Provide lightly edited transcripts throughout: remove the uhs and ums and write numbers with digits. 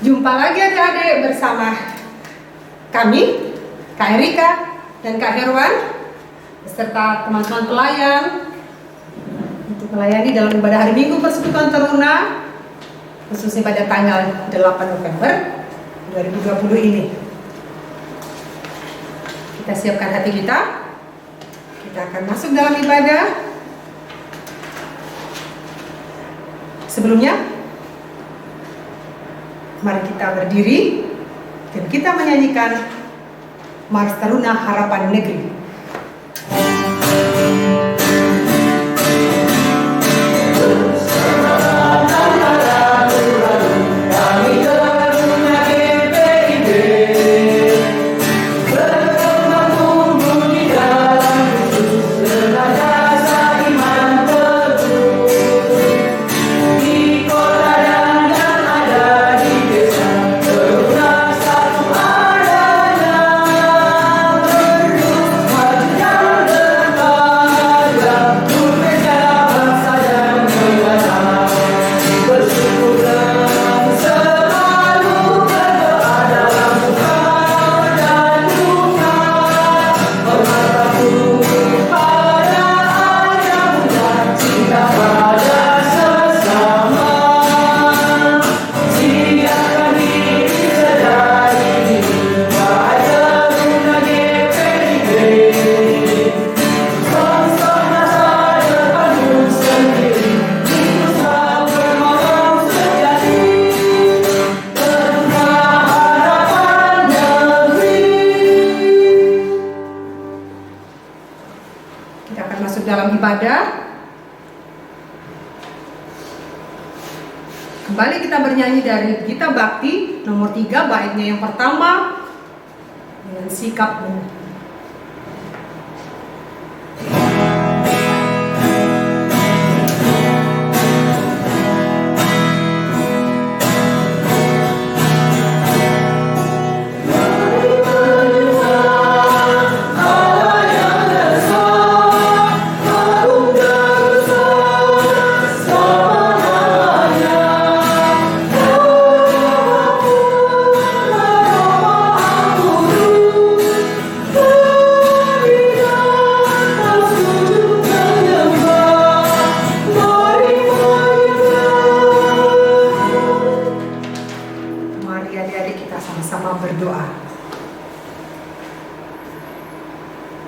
Jumpa lagi adik-adik bersama kami, Kak Erika dan Kak Herwan, beserta teman-teman pelayan untuk melayani dalam ibadah hari Minggu Persekutuan Teruna, khususnya pada tanggal 8 November 2020 ini. Kita siapkan hati kita akan masuk dalam ibadah. Sebelumnya, mari kita berdiri dan kita menyanyikan Mars Taruna Harapan Negeri. Kembali kita bernyanyi dari Gita Bakti nomor 3, baitnya yang pertama dengan sikapmu.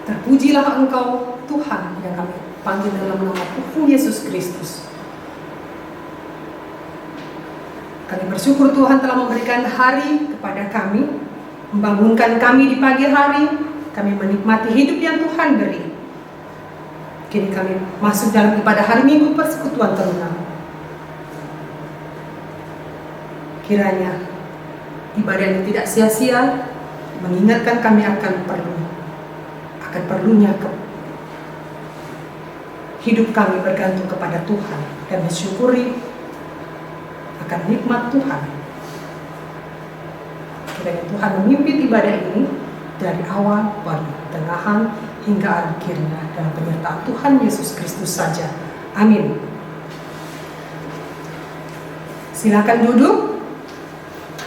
Terpujilah Engkau Tuhan yang kami panggil dalam nama Tuhan Yesus Kristus. Kami bersyukur Tuhan telah memberikan hari kepada kami, membangunkan kami di pagi hari, kami menikmati hidup yang Tuhan beri. Kini kami masuk dalam ibadah hari Minggu Persekutuan Teruna. Kiranya ibadah ini tidak sia-sia, mengingatkan kami akan perlunya hidup kami bergantung kepada Tuhan dan mensyukuri akan nikmat Tuhan. Kiranya Tuhan memimpin ibadah ini dari awal, pertengahan hingga akhirnya dalam penyertaan Tuhan Yesus Kristus saja. Amin. Silakan duduk.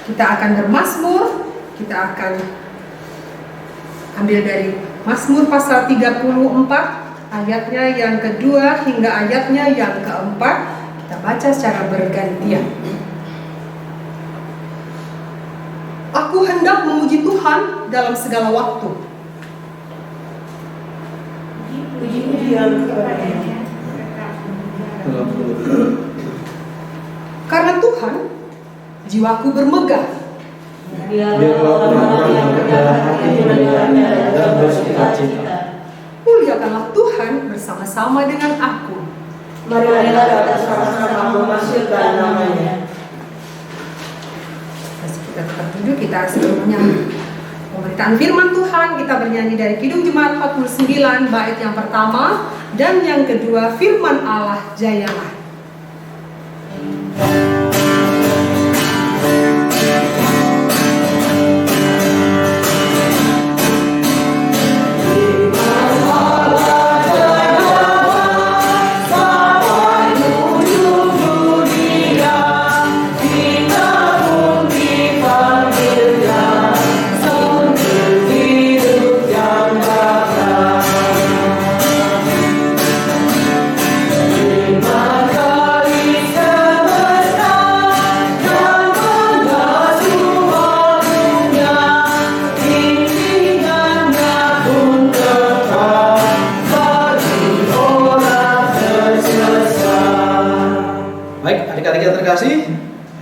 Kita akan bermazmur. Kita akan ambil dari Mazmur pasal 34, ayatnya yang kedua hingga ayatnya yang keempat. Kita baca secara bergantian. Aku hendak memuji Tuhan dalam segala waktu. Karena Tuhan, jiwaku bermegah. Muliakanlah Tuhan bersama-sama dengan aku. Marilah kita sama-sama memasukkan namanya. Kita tetap duduk, kita sebelumnya pemberitaan firman Tuhan. Kita bernyanyi dari Kidung Jemaat 49, bait yang pertama dan yang kedua, firman Allah jayalah. Di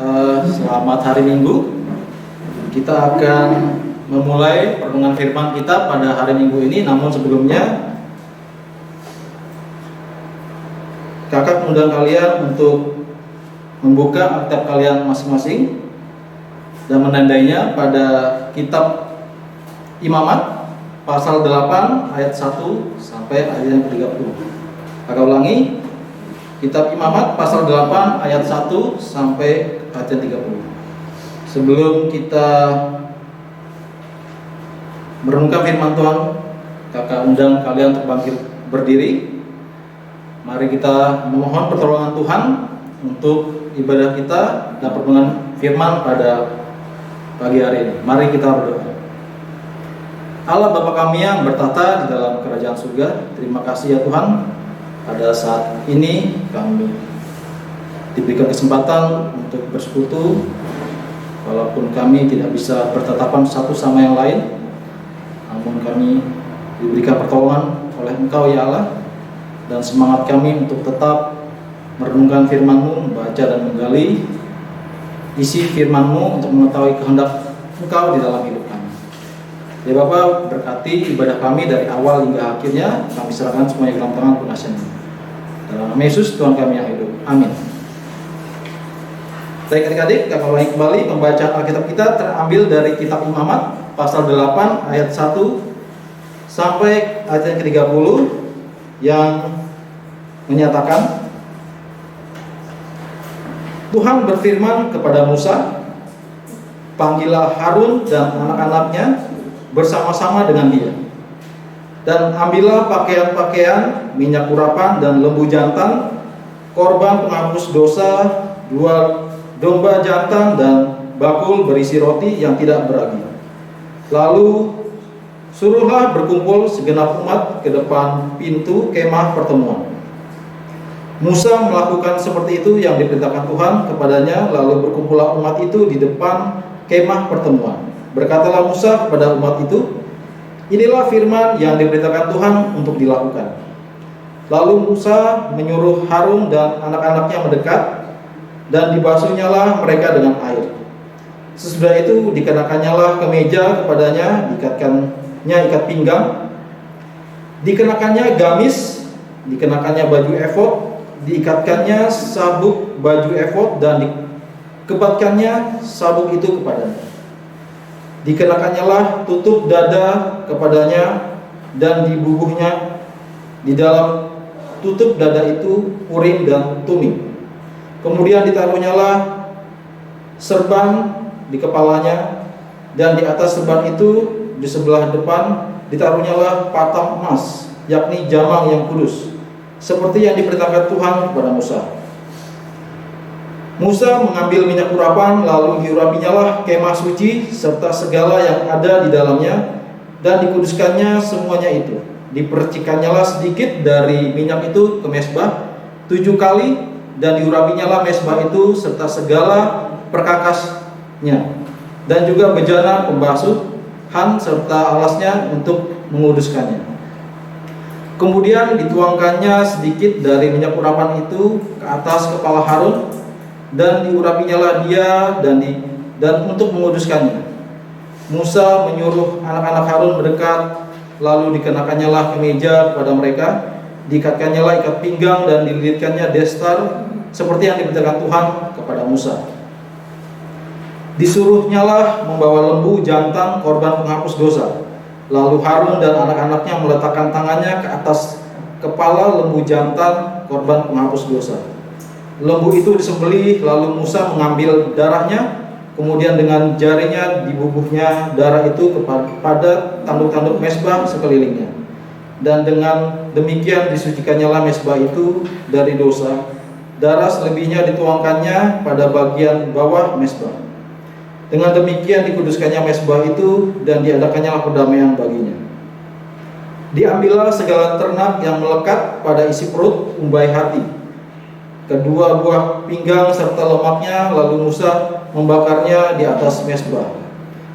Selamat hari Minggu. Kita akan memulai pertemuan firman kita pada hari Minggu ini. Namun sebelumnya, kakak mengundang kalian untuk membuka Alkitab kalian masing-masing dan menandainya pada kitab Imamat pasal 8 ayat 1 sampai ayat yang ke-30. Kakak ulangi, kitab Imamat pasal 8 ayat 1 sampai ayat yang 30. Sebelum kita merenungkan firman Tuhan, kakak undang kalian untuk bangkit berdiri. Mari kita memohon pertolongan Tuhan untuk ibadah kita dan pertemuan firman pada pagi hari ini. Mari kita berdoa. Allah Bapa kami yang bertata di dalam kerajaan surga, terima kasih ya Tuhan, pada saat ini kami diberikan kesempatan untuk bersekutu, walaupun kami tidak bisa bertatapan satu sama yang lain, namun kami diberikan pertolongan oleh Engkau ya Allah, dan semangat kami untuk tetap merenungkan firman-Mu, membaca dan menggali isi firman-Mu untuk mengetahui kehendak Engkau di dalam hidup kami. Ya Bapa, berkati ibadah kami dari awal hingga akhirnya. Kami serahkan semuanya ke dalam tangan penasihat. Dalam nama Yesus Tuhan kami yang hidup. Amin. Baik adik-adik, kakak ulangi kembali membaca Alkitab kita terambil dari kitab Imamat pasal 8 ayat 1 sampai ayat yang ke-30 yang menyatakan, Tuhan berfirman kepada Musa, panggillah Harun dan anak-anaknya bersama-sama dengan dia, dan ambillah pakaian-pakaian, minyak urapan dan lembu jantan, korban penghapus dosa, 2 domba jantan dan bakul berisi roti yang tidak beragi. Lalu suruhlah berkumpul segenap umat ke depan pintu kemah pertemuan. Musa melakukan seperti itu yang diperintahkan Tuhan kepadanya. Lalu berkumpullah umat itu di depan kemah pertemuan. Berkatalah Musa kepada umat itu, inilah firman yang diperintahkan Tuhan untuk dilakukan. Lalu Musa menyuruh Harun dan anak-anaknya mendekat, dan dibasuhnyalah mereka dengan air. Sesudah itu dikenakannya kemeja kepadanya, dikatkannya ikat pinggang, dikenakannya gamis, dikenakannya baju efod, diikatkannya sabuk baju efod, dan dikebatkannya sabuk itu kepadanya. Dikenakannya tutup dada kepadanya, dan dibubuhnya di dalam tutup dada itu urim dan tumim. Kemudian ditaruhnyalah serban di kepalanya, dan di atas serban itu di sebelah depan ditaruhnyalah patam emas, yakni jamang yang kudus, seperti yang diperintahkan Tuhan kepada Musa. Musa mengambil minyak urapan, lalu diurapinya kemah suci serta segala yang ada di dalamnya, dan dikuduskannya semuanya itu. Dipercikannya sedikit dari minyak itu ke mezbah 7 kali, dan diurapinya mezbah itu serta segala perkakasnya, dan juga bejana pembasuhan serta alasnya untuk menguduskannya. Kemudian dituangkannya sedikit dari minyak urapan itu ke atas kepala Harun, dan diurapinya dia dan untuk menguduskannya. Musa menyuruh anak-anak Harun mendekat, lalu dikenakannya kemeja kepada mereka, diikatkannya ikat pinggang, dan dililitkannya destar seperti yang diperintahkan Tuhan kepada Musa. Disuruhnya membawa lembu jantan korban penghapus dosa. Lalu Harun dan anak-anaknya meletakkan tangannya ke atas kepala lembu jantan korban penghapus dosa. Lembu itu disembelih, lalu Musa mengambil darahnya, kemudian dengan jarinya dibubuhnya darah itu kepada tanduk-tanduk mezbah sekelilingnya, dan dengan demikian disucikannya mezbah itu dari dosa. Darah selebihnya dituangkannya pada bagian bawah mezbah. Dengan demikian dikuduskannya mezbah itu, dan diadakannya perdamaian baginya. Diambillah segala ternak yang melekat pada isi perut, umbai hati, kedua buah pinggang serta lemaknya, lalu Musa membakarnya di atas mezbah.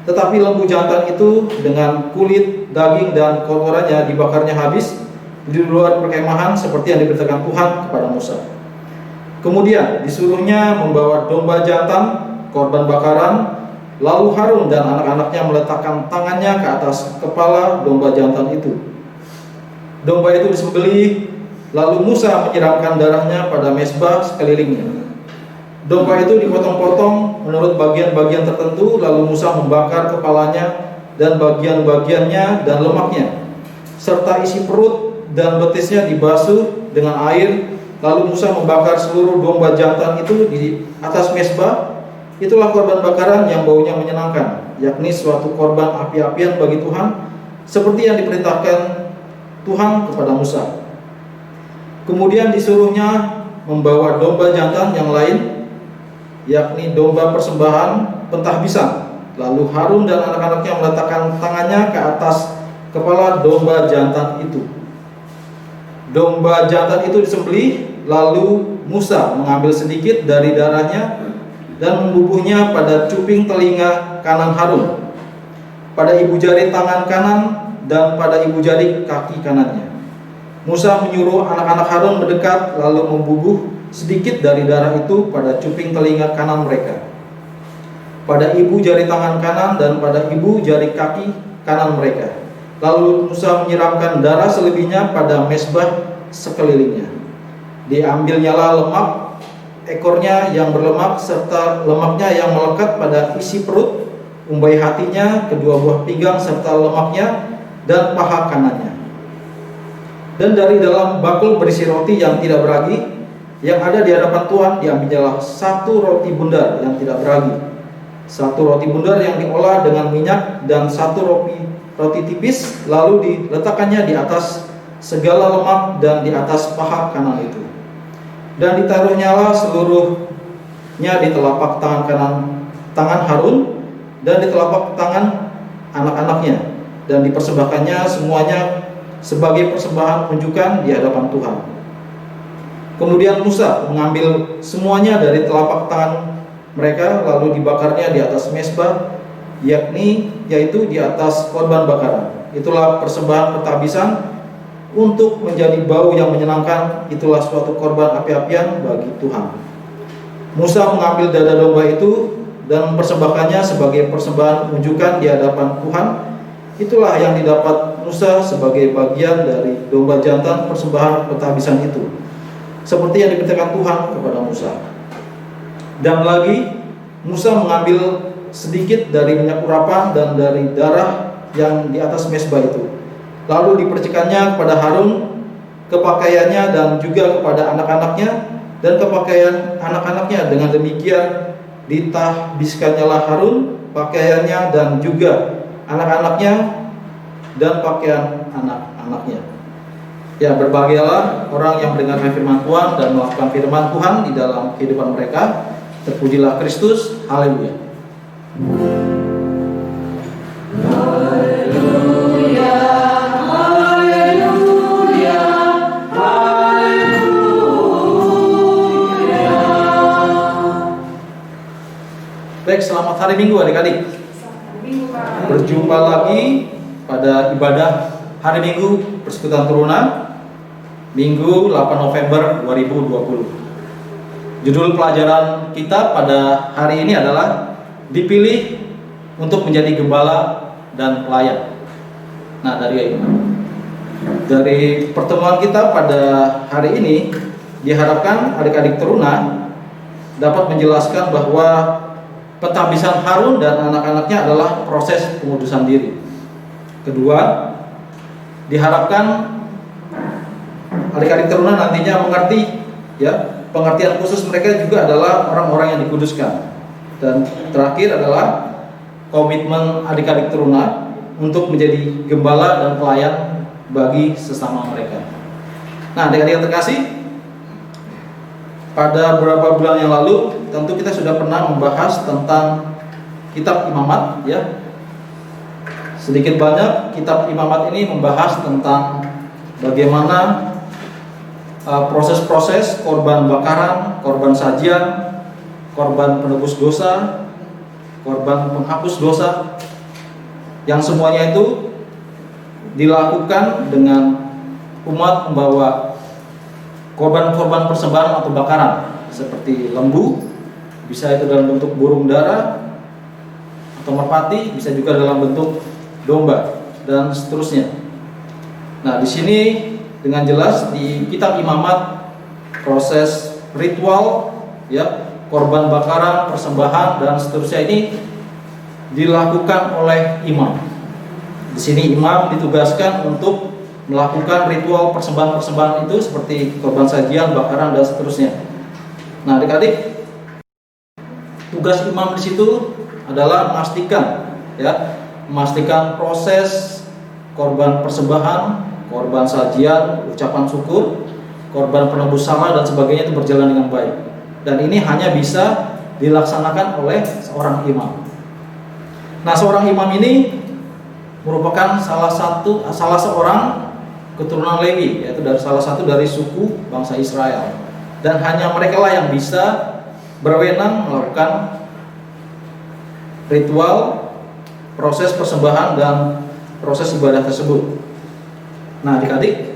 Tetapi lembu jantan itu dengan kulit, daging, dan kotorannya dibakarnya habis di luar perkemahan, seperti yang diberitakan Tuhan kepada Musa. Kemudian disuruhnya membawa domba jantan korban bakaran. Lalu Harun dan anak-anaknya meletakkan tangannya ke atas kepala domba jantan itu. Domba itu disembelih, lalu Musa menyiramkan darahnya pada mezbah sekelilingnya. Domba itu dipotong-potong menurut bagian-bagian tertentu, lalu Musa membakar kepalanya dan bagian-bagiannya dan lemaknya, serta isi perut dan betisnya dibasuh dengan air. Lalu Musa membakar seluruh domba jantan itu di atas mezbah. Itulah korban bakaran yang baunya menyenangkan, yakni suatu korban api-apian bagi Tuhan, seperti yang diperintahkan Tuhan kepada Musa. Kemudian disuruhnya membawa domba jantan yang lain, yakni domba persembahan pentahbisan. Lalu Harun dan anak-anaknya meletakkan tangannya ke atas kepala domba jantan itu. Domba jantan itu disembelih, lalu Musa mengambil sedikit dari darahnya dan membubuhnya pada cuping telinga kanan Harun, pada ibu jari tangan kanan, dan pada ibu jari kaki kanannya. Musa menyuruh anak-anak Harun mendekat, lalu membubuh sedikit dari darah itu pada cuping telinga kanan mereka, pada ibu jari tangan kanan, dan pada ibu jari kaki kanan mereka. Lalu Musa menyiramkan darah selebihnya pada mezbah sekelilingnya. Diambilnyalah lemak ekornya yang berlemak, serta lemaknya yang melekat pada isi perut, umbai hatinya, kedua buah pinggang, serta lemaknya, dan paha kanannya. Dan dari dalam bakul berisi roti yang tidak beragi yang ada di hadapan Tuhan, diambilnyalah satu roti bundar yang tidak beragi, satu roti bundar yang diolah dengan minyak, dan satu roti tipis, lalu diletakkannya di atas segala lemak dan di atas paha kanan itu. Dan ditaruhnyalah seluruhnya di telapak tangan Harun dan di telapak tangan anak-anaknya, dan dipersembahkannya semuanya sebagai persembahan unjukan di hadapan Tuhan. Kemudian Musa mengambil semuanya dari telapak tangan mereka, lalu dibakarnya di atas mezbah, yaitu di atas korban bakaran. Itulah persembahan pentahbisan untuk menjadi bau yang menyenangkan. Itulah suatu korban api-apian bagi Tuhan. Musa mengambil dada domba itu dan mempersembahkannya sebagai persembahan unjukan di hadapan Tuhan. Itulah yang didapat Musa sebagai bagian dari domba jantan persembahan pentahbisan itu, seperti yang diperintahkan Tuhan kepada Musa. Dan lagi Musa mengambil sedikit dari minyak urapan dan dari darah yang di atas mezbah itu, lalu dipercikannya kepada Harun, ke pakaiannya, dan juga kepada anak-anaknya dan ke pakaian anak-anaknya. Dengan demikian ditahbiskannyalah Harun pakaiannya dan juga anak-anaknya dan pakaian anak-anaknya. Ya, berbahagialah orang yang mendengarkan firman Tuhan dan melakukan firman Tuhan di dalam kehidupan mereka. Terpujilah Kristus. Haleluya. Baik, selamat hari Minggu adik-adik. Berjumpa lagi pada ibadah hari Minggu Persekutuan Turunan Minggu 8 November 2020. Judul pelajaran kita pada hari ini adalah dipilih untuk menjadi gembala dan pelayan. Nah, dari pertemuan kita pada hari ini diharapkan adik-adik teruna dapat menjelaskan bahwa pentahbisan Harun dan anak-anaknya adalah proses pengudusan diri. Kedua, diharapkan adik-adik teruna nantinya mengerti, ya, pengertian khusus mereka juga adalah orang-orang yang dikuduskan. Dan terakhir adalah komitmen adik-adik teruna untuk menjadi gembala dan pelayan bagi sesama mereka. Nah, adik-adik yang terkasih, pada beberapa bulan yang lalu tentu kita sudah pernah membahas tentang kitab Imamat, ya. Sedikit banyak kitab Imamat ini membahas tentang bagaimana proses-proses korban bakaran, korban sajian, korban penebus dosa, korban penghapus dosa, yang semuanya itu dilakukan dengan umat membawa korban-korban persembahan atau bakaran seperti lembu, bisa itu dalam bentuk burung dara atau merpati, bisa juga dalam bentuk domba dan seterusnya. Nah, di sini dengan jelas di kitab Imamat proses ritual ya, korban bakaran, persembahan dan seterusnya ini dilakukan oleh imam. Di sini imam ditugaskan untuk melakukan ritual persembahan-persembahan itu seperti korban sajian, bakaran dan seterusnya. Nah, adik-adik, tugas imam di situ adalah memastikan proses korban persembahan, korban sajian, ucapan syukur, korban penebus salah dan sebagainya itu berjalan dengan baik. Dan ini hanya bisa dilaksanakan oleh seorang imam. Nah, seorang imam ini merupakan salah seorang keturunan Lewi, yaitu salah satu dari suku bangsa Israel. Dan hanya mereka lah yang bisa berwenang melakukan ritual, proses persembahan dan proses ibadah tersebut. Nah, adik-adik,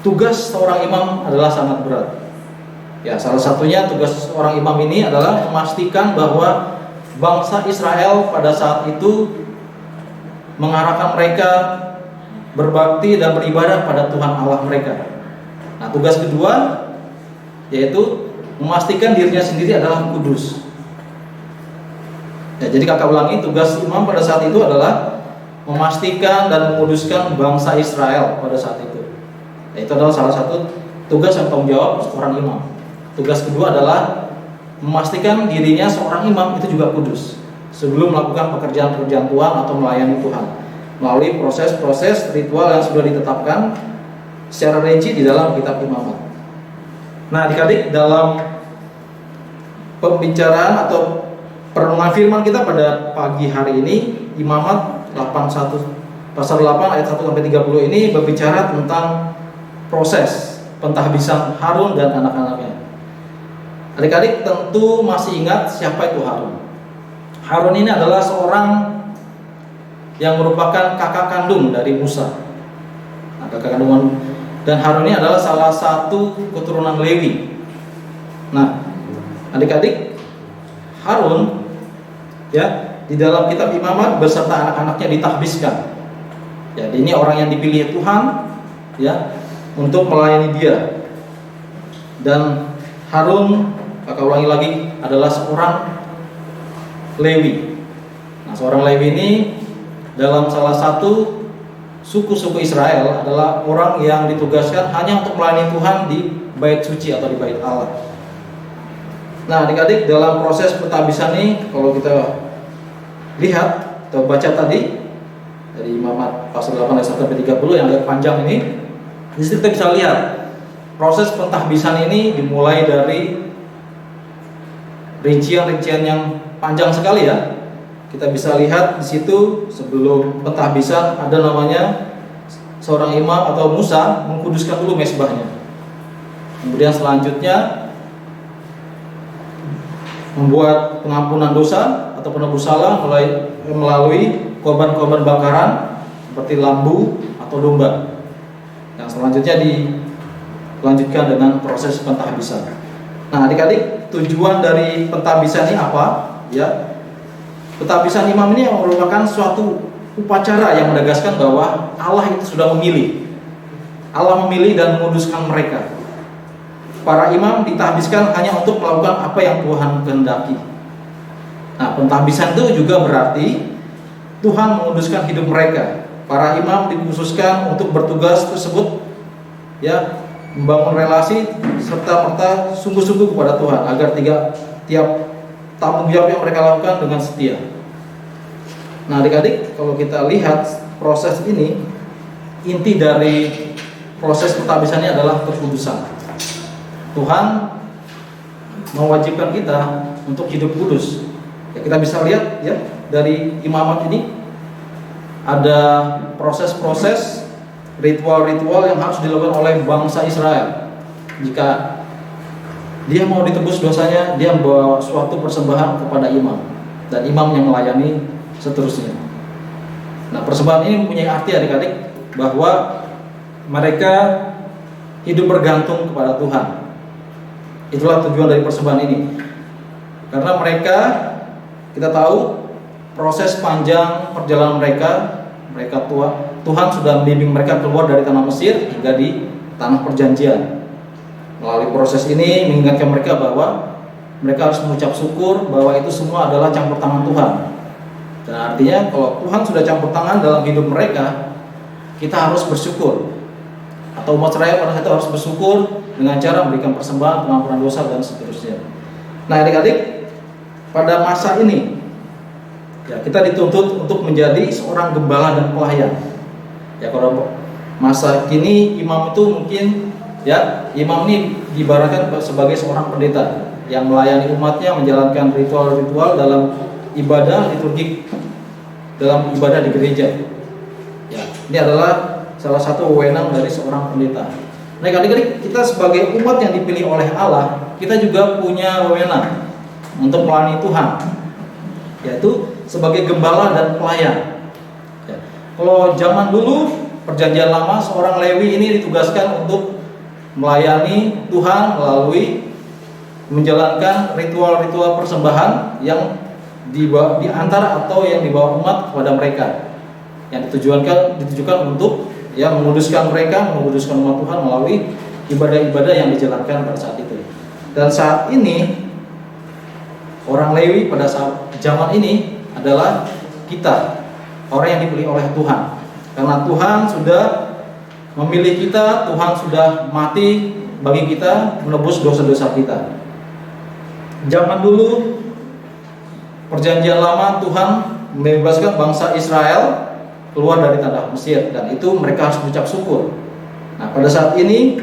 tugas seorang imam adalah sangat berat. Ya, salah satunya tugas seorang imam ini adalah memastikan bahwa bangsa Israel pada saat itu mengarahkan mereka berbakti dan beribadah pada Tuhan Allah mereka. Nah, tugas kedua yaitu memastikan dirinya sendiri adalah kudus. Ya, jadi kakak ulangi, tugas imam pada saat itu adalah memastikan dan menguduskan bangsa Israel pada saat itu. Itu adalah salah satu tugas dan tanggung jawab seorang imam. Tugas kedua adalah memastikan dirinya seorang imam itu juga kudus sebelum melakukan pekerjaan-pekerjaan Tuhan atau melayani Tuhan melalui proses-proses ritual yang sudah ditetapkan secara rinci di dalam kitab Imamat. Nah, adik-adik, dalam pembicaraan atau perenungan firman kita pada pagi hari ini, Imamat 81 pasal 8 ayat 1 sampai 30 ini berbicara tentang proses pentahbisan Harun dan anak-anaknya. Adik-adik tentu masih ingat siapa itu Harun. Harun ini adalah seorang yang merupakan kakak kandung dari Musa. Nah, kakak kandungan, dan Harun ini adalah salah satu keturunan Lewi. Nah, adik-adik, Harun ya di dalam kitab Imamat beserta anak-anaknya ditahbiskan. Jadi ini orang yang dipilih Tuhan ya untuk melayani Dia. Dan Harun, kakak ulangi lagi, adalah seorang Lewi. Nah, seorang Lewi ini dalam salah satu suku-suku Israel adalah orang yang ditugaskan hanya untuk melayani Tuhan di bait suci atau di bait Allah. Nah, adik-adik, dalam proses pentahbisan ini kalau kita lihat atau baca tadi dari Imamat pasal 8 ayat 1 sampai 30 yang agak panjang ini, di situ kita bisa lihat proses pentahbisan ini dimulai dari rincian-rincian yang panjang sekali ya. Kita bisa lihat di situ sebelum pentahbisan ada namanya seorang imam atau Musa mengkuduskan dulu mezbahnya. Kemudian selanjutnya membuat pengampunan dosa atau penebus salah melalui korban-korban bakaran seperti lambu atau domba. Yang selanjutnya dilanjutkan dengan proses pentahbisan. Nah, adik-adik, tujuan dari pentahbisan ini apa? Ya, pentahbisan imam ini merupakan suatu upacara yang menegaskan bahwa Allah itu sudah memilih. Allah memilih dan menguduskan mereka. Para imam ditahbiskan hanya untuk melakukan apa yang Tuhan kehendaki. Nah, pentahbisan itu juga berarti Tuhan menguduskan hidup mereka. Para imam dikhususkan untuk bertugas tersebut ya, membangun relasi serta merta sungguh-sungguh kepada Tuhan agar tiap tanggung jawab yang mereka lakukan dengan setia. Nah, adik-adik, kalau kita lihat proses ini, inti dari proses pentahbisan ini adalah kekudusan. Tuhan mewajibkan kita untuk hidup kudus. Ya, kita bisa lihat ya dari Imamat ini ada proses-proses ritual-ritual yang harus dilakukan oleh bangsa Israel. Jika dia mau ditebus dosanya, dia membawa suatu persembahan kepada imam, dan imam yang melayani seterusnya. Nah, persembahan ini mempunyai arti adik-adik bahwa mereka hidup bergantung kepada Tuhan. Itulah tujuan dari persembahan ini. Karena mereka, kita tahu proses panjang perjalanan mereka Tuhan sudah membimbing mereka keluar dari tanah Mesir hingga di tanah perjanjian. Melalui proses ini mengingatkan mereka bahwa mereka harus mengucap syukur bahwa itu semua adalah campur tangan Tuhan. Dan artinya kalau Tuhan sudah campur tangan dalam hidup mereka, kita harus bersyukur. Atau umat Israel pada saat itu harus bersyukur dengan cara memberikan persembahan, pengampunan dosa dan seterusnya. Nah, adik-adik, pada masa ini ya kita dituntut untuk menjadi seorang gembala dan pelayan. Ya, kalau masa kini imam itu mungkin ya, imam ini diibaratkan sebagai seorang pendeta yang melayani umatnya, menjalankan ritual-ritual dalam ibadah liturgik, dalam ibadah di gereja. Ya, ini adalah salah satu wewenang dari seorang pendeta. Nah, adik-adik, kita sebagai umat yang dipilih oleh Allah, kita juga punya wewenang untuk melayani Tuhan, yaitu sebagai gembala dan pelayan. Ya. Kalau zaman dulu perjanjian lama, seorang Lewi ini ditugaskan untuk melayani Tuhan melalui menjalankan ritual-ritual persembahan yang diantara atau yang dibawa umat kepada mereka, yang ditujukan untuk ya menguduskan mereka, menguduskan umat Tuhan melalui ibadah-ibadah yang dijalankan pada saat itu. Dan saat ini orang Lewi pada saat zaman ini adalah kita, orang yang dipilih oleh Tuhan. Karena Tuhan sudah memilih kita, Tuhan sudah mati bagi kita, menebus dosa-dosa kita. Zaman dulu perjanjian lama, Tuhan membebaskan bangsa Israel keluar dari tanah Mesir, dan itu mereka harus mengucap syukur. Nah, pada saat ini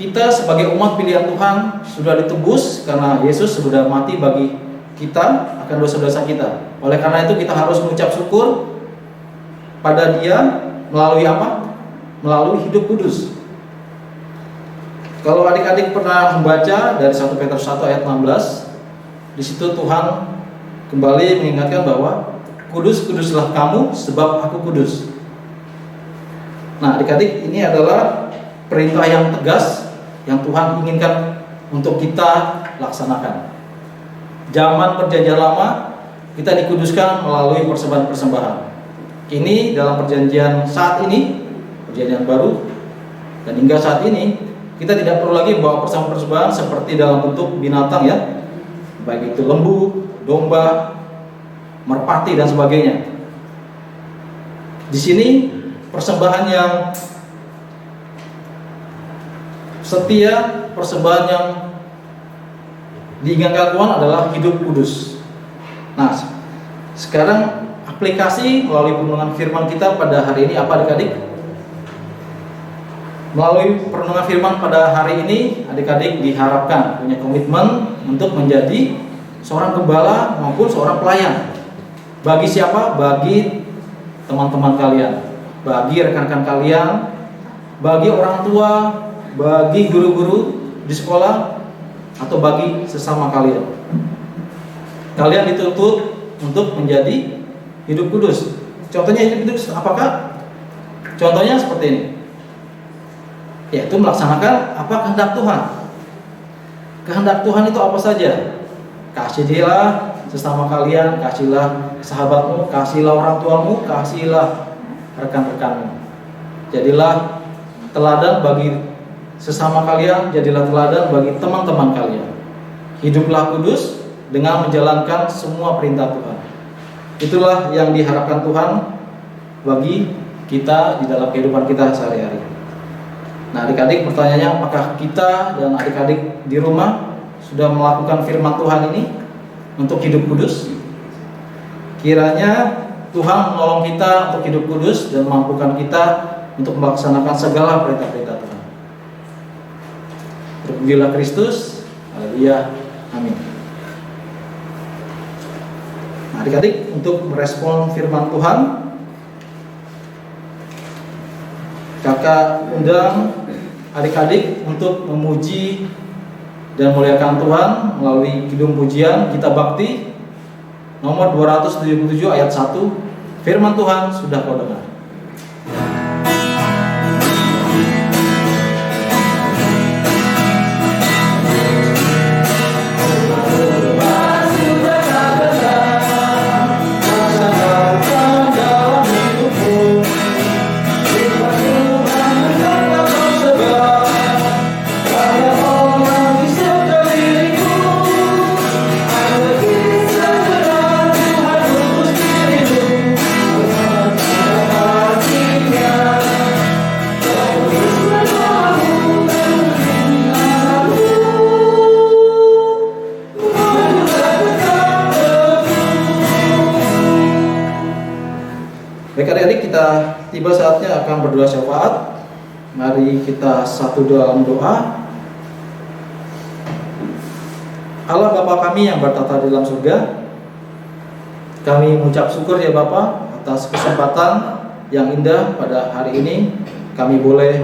kita sebagai umat pilihan Tuhan sudah ditebus karena Yesus sudah mati bagi kita akan dosa-dosa kita. Oleh karena itu kita harus mengucap syukur pada Dia melalui apa? Melalui hidup kudus. Kalau adik-adik pernah membaca dari 1 Petrus 1 ayat 16, di situ Tuhan kembali mengingatkan bahwa kudus-kuduslah kamu sebab aku kudus. Nah, adik-adik, ini adalah perintah yang tegas yang Tuhan inginkan untuk kita laksanakan. Zaman perjanjian lama kita dikuduskan melalui persembahan-persembahan. Ini dalam perjanjian saat ini, perjanjian baru, dan hingga saat ini kita tidak perlu lagi membawa persembahan-persembahan seperti dalam bentuk binatang ya, baik itu lembu, domba, merpati dan sebagainya. Di sini persembahan yang setia, persembahan yang diingatkan Tuhan adalah hidup kudus. Nah, sekarang aplikasi melalui perenungan firman kita pada hari ini apa, adik-adik? Melalui perenungan firman pada hari ini, adik-adik diharapkan punya komitmen untuk menjadi seorang gembala maupun seorang pelayan. Bagi siapa? Bagi teman-teman kalian, bagi rekan-rekan kalian, bagi orang tua, bagi guru-guru di sekolah, atau bagi sesama kalian. Kalian dituntut untuk menjadi hidup kudus. Contohnya hidup kudus apakah? Contohnya seperti ini, yaitu melaksanakan apa kehendak Tuhan. Kehendak Tuhan itu apa saja? Kasihilah sesama kalian, kasihilah sahabatmu, kasihilah orang tuamu, kasihilah rekan-rekanmu. Jadilah teladan bagi sesama kalian, jadilah teladan bagi teman-teman kalian. Hiduplah kudus dengan menjalankan semua perintah Tuhan. Itulah yang diharapkan Tuhan bagi kita di dalam kehidupan kita sehari-hari. Nah, adik-adik, pertanyaannya, apakah kita dan adik-adik di rumah sudah melakukan firman Tuhan ini untuk hidup kudus? Kiranya Tuhan menolong kita untuk hidup kudus dan memampukan kita untuk melaksanakan segala perintah-perintah Tuhan. Terpujilah Kristus. Haleluya. Amin. Nah, adik-adik, untuk merespon firman Tuhan, kakak undang adik-adik untuk memuji dan muliakan Tuhan melalui kidung pujian kita bakti nomor 277 ayat 1. Firman Tuhan sudah kau dengar. Baik adik-adik, kita tiba saatnya akan berdoa syafaat. Mari kita satu dalam doa. Allah Bapa kami yang bertata di dalam surga, kami mengucap syukur ya Bapa atas kesempatan yang indah pada hari ini. Kami boleh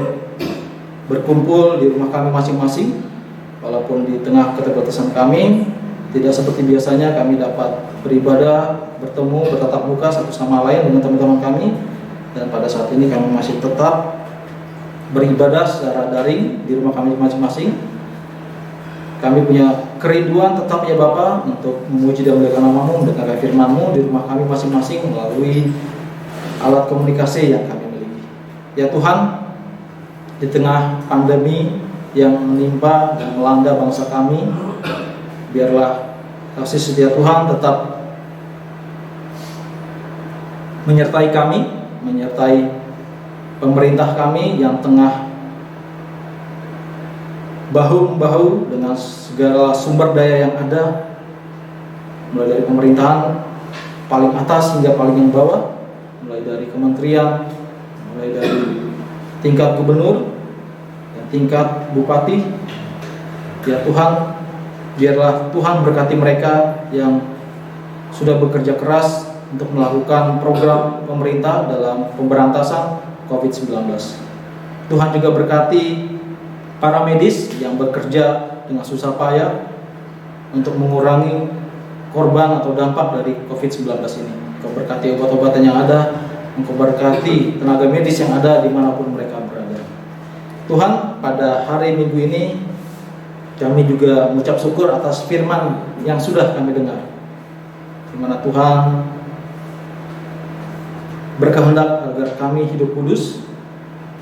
berkumpul di rumah kami masing-masing. Walaupun di tengah keterbatasan kami, tidak seperti biasanya kami dapat beribadah, bertemu, bertatap muka satu sama lain dengan teman-teman kami. Dan pada saat ini kami masih tetap beribadah secara daring di rumah kami masing-masing. Kami punya kerinduan tetap ya Bapa untuk memuji dan memuliakan nama-Mu, mendengarkan firman-Mu di rumah kami masing-masing melalui alat komunikasi yang kami miliki. Ya Tuhan, di tengah pandemi yang menimpa dan melanda bangsa kami, biarlah kasih setia Tuhan tetap menyertai kami, menyertai pemerintah kami yang tengah bahu-membahu dengan segala sumber daya yang ada, mulai dari pemerintahan paling atas hingga paling yang bawah, mulai dari kementerian, mulai dari tingkat gubernur, dan tingkat bupati. Ya Tuhan, biarlah Tuhan berkati mereka yang sudah bekerja keras untuk melakukan program pemerintah dalam pemberantasan COVID-19. Tuhan juga berkati para medis yang bekerja dengan susah payah untuk mengurangi korban atau dampak dari COVID-19 ini. Engkau berkati obat-obatan yang ada, Engkau berkati tenaga medis yang ada dimanapun mereka berada. Tuhan, pada hari Minggu ini kami juga mengucap syukur atas firman yang sudah kami dengar, di mana Tuhan berkehendak agar kami hidup kudus.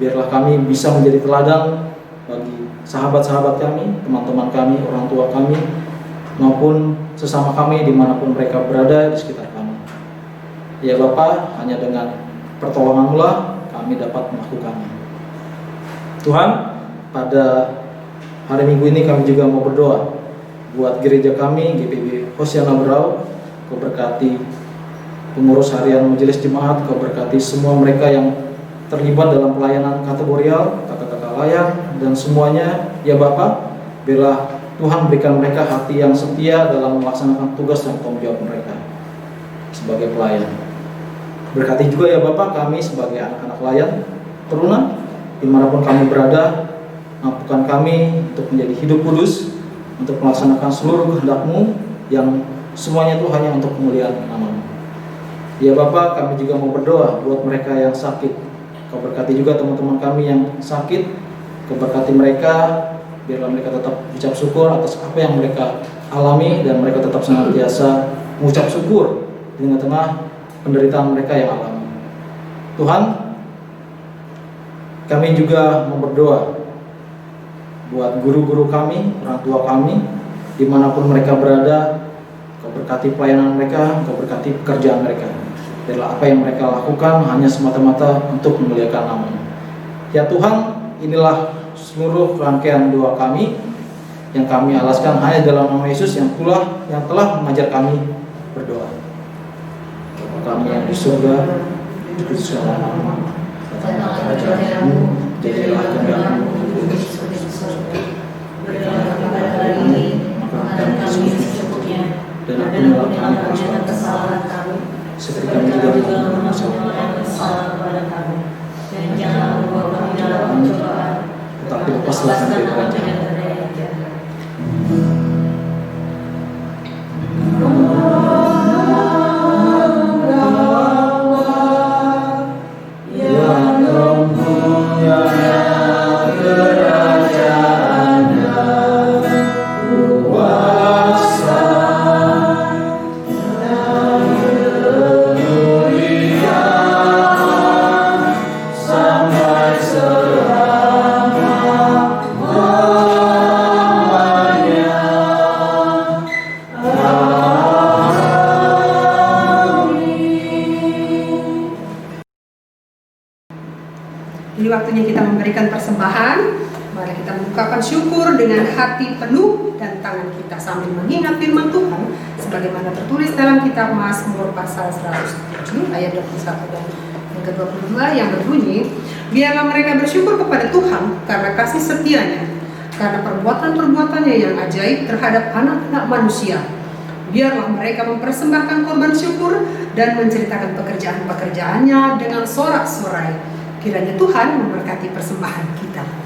Biarlah kami bisa menjadi teladan bagi sahabat-sahabat kami, teman-teman kami, orang tua kami, maupun sesama kami dimanapun mereka berada di sekitar kami. Ya Bapa, hanya dengan pertolongan-Mu lah kami dapat melakukannya. Tuhan, pada hari Minggu ini kami juga mau berdoa buat gereja kami, GPB Hosiana Berau. Kau berkati pengurus harian majelis jemaat, Kau berkati semua mereka yang terlibat dalam pelayanan kategorial, kakak-kakak layak, dan semuanya ya Bapa, biarlah Tuhan berikan mereka hati yang setia dalam melaksanakan tugas dan tanggung jawab mereka sebagai pelayan. Berkati juga ya Bapa kami sebagai anak-anak layan teruna, dimanapun kami berada, mampukan kami untuk menjadi hidup kudus, untuk melaksanakan seluruh kehendak-Mu yang semuanya itu hanya untuk kemuliaan nama-Mu. Ya Bapa, kami juga mau berdoa buat mereka yang sakit. Kau berkati juga teman-teman kami yang sakit. Kau berkati mereka, biarlah mereka tetap ucap syukur atas apa yang mereka alami, dan mereka tetap senantiasa mengucap syukur di tengah penderitaan mereka yang alami. Tuhan, kami juga mau berdoa buat guru-guru kami, orang tua kami, dimanapun mereka berada. Kau berkati pelayanan mereka, Kau berkati pekerjaan mereka. Biarlah apa yang mereka lakukan hanya semata-mata untuk memuliakan nama-Mu. Ya Tuhan, inilah seluruh rangkaian doa kami yang kami alaskan hanya dalam nama Yesus yang telah mengajar kami berdoa. Bapa kami yang di surga, dikuduskanlah nama-Mu, datanglah kerajaan-Mu, jadilah kehendak-Mu di surga. Berikanlah kami pada hari ini makanan kami secukupnya, dan ampunilah kami kesalahan kami, seperti kami juga mengampuni orang yang bersalah kepada kami, dan jangan membawa kami dalam pencobaan, tetapi lepaslah kami dari kerajaan. Ini waktunya kita memberikan persembahan. Mari kita mengucapkan syukur dengan hati penuh dan tangan kita sambil mengingat firman Tuhan sebagaimana tertulis dalam kitab Mazmur pasal 107 ayat 21 dan yang ke-22 yang berbunyi, biarlah mereka bersyukur kepada Tuhan karena kasih setianya, karena perbuatan-perbuatannya yang ajaib terhadap anak-anak manusia. Biarlah mereka mempersembahkan korban syukur dan menceritakan pekerjaan-pekerjaannya dengan sorak-sorai. Kiranya Tuhan memberkati persembahan kita.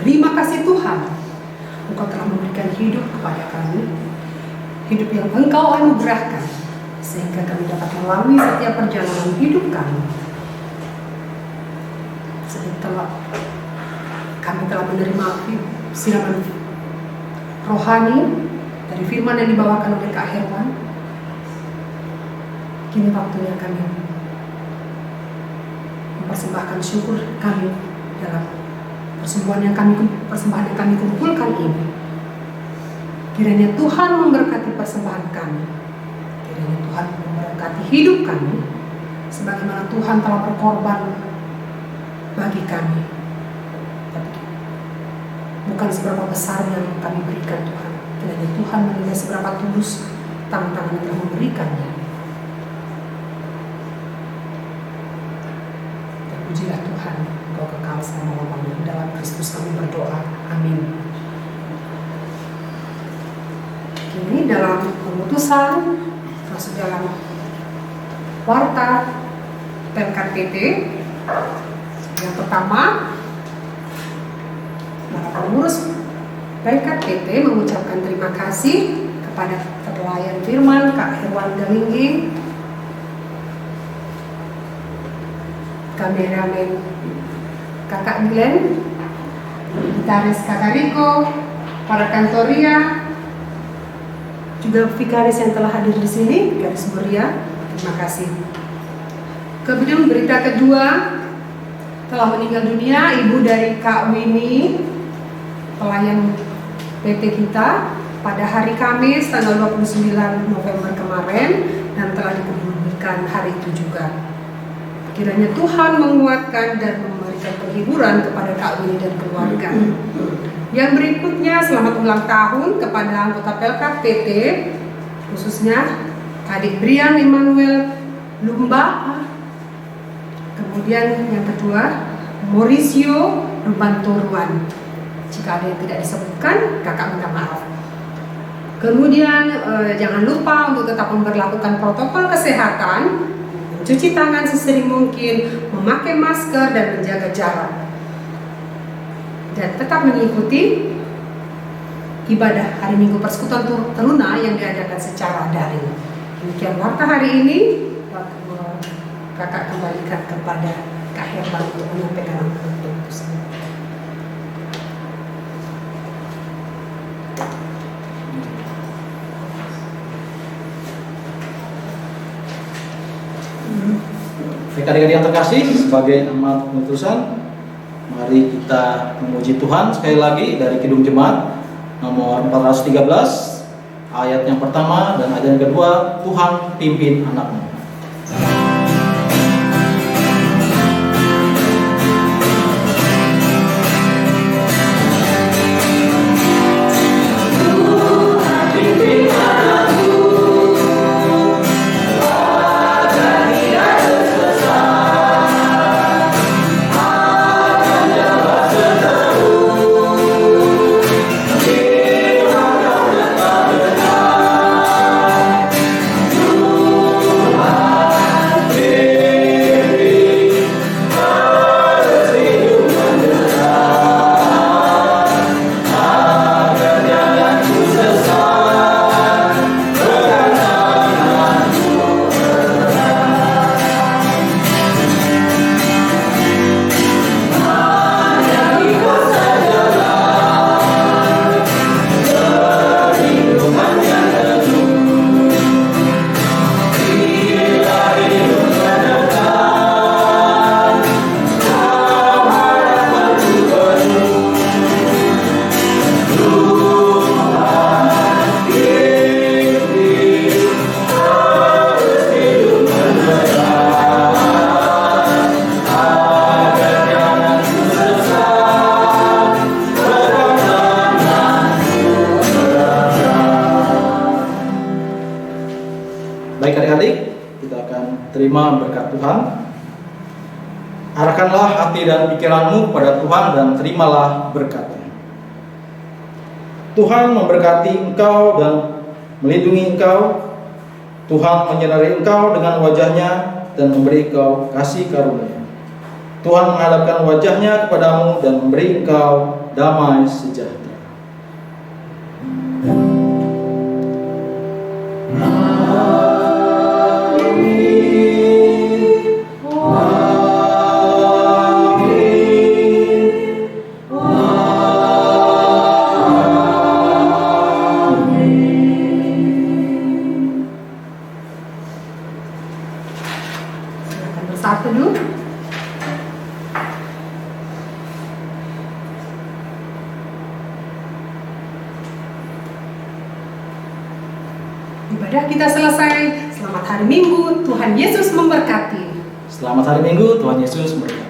Terima kasih Tuhan, Engkau telah memberikan hidup kepada kami, hidup yang Engkau anugerahkan, sehingga kami dapat melalui setiap perjalanan hidup kami. Setelah kami telah menerima siraman rohani dari firman yang dibawakan oleh Kak Herwan, kini waktunya kami mempersembahkan syukur kami dalam persembahan yang kami kumpulkan ini. Kiranya Tuhan memberkati persembahan kami. Kiranya Tuhan memberkati hidup kami, sebagaimana Tuhan telah berkorban bagi kami. Tapi bukan seberapa besar yang kami berikan Tuhan. Kiranya Tuhan menilai seberapa tulus tangan-tangan yang telah memberikannya. Pujilah Tuhan, Engkau kekal selama-lamanya. Dalam Kristus kami berdoa. Amin. Kini dalam pemutusan masuk dalam warta PLKPT yang pertama, para pengurus PLKPT mengucapkan terima kasih kepada pelayan firman Kak Herwan Galinggi, kameramen Kakak Glenn, gitaris Kakak Riko, para kantoria, juga vikaris yang telah hadir di sini, Vikaris Muria. Terima kasih. Kemudian berita kedua, telah meninggal dunia ibu dari Kak Winnie, pelayan PT kita, pada hari Kamis tanggal 29 November kemarin, dan telah dikuburkan hari itu juga. Kiranya Tuhan menguatkan dan memberikan penghiburan kepada Kak Winnie dan keluarga. Yang berikutnya, selamat ulang tahun kepada anggota PLKPT, khususnya adik Brian Emmanuel Lumba. Kemudian yang kedua, Mauricio Rubantoruan. Jika ada yang tidak disebutkan, kakak minta maaf. Kemudian jangan lupa untuk tetap memperlakukan protokol kesehatan, cuci tangan sesering mungkin, memakai masker dan menjaga jarak. Dan tetap mengikuti ibadah hari Minggu Persekutuan Teruna yang diadakan secara daring. Demikian warta hari ini. Kakak kembalikan kepada Kak Herman untuk menyampaikan keputusan. Baik, adik-adik yang terkasih, sebagai amat pemutusan, mari kita memuji Tuhan sekali lagi dari Kidung Jemaat nomor 413, ayat yang pertama dan ayat yang kedua, Tuhan pimpin anakmu. Akan jabat dan terima berkat Tuhan. Arahkanlah hati dan pikiranmu kepada Tuhan dan terimalah berkat-Nya. Tuhan memberkati engkau dan melindungi engkau. Tuhan menyinari engkau dengan wajah-Nya dan memberi engkau kasih karunia. Tuhan menghadapkan wajah-Nya kepadamu dan memberi engkau damai sejahtera. Silakan bersatu dulu. Ibadah kita selesai. Selamat hari Minggu. Tuhan Yesus memberkati. Selamat hari Minggu, Tuhan Yesus memberkati.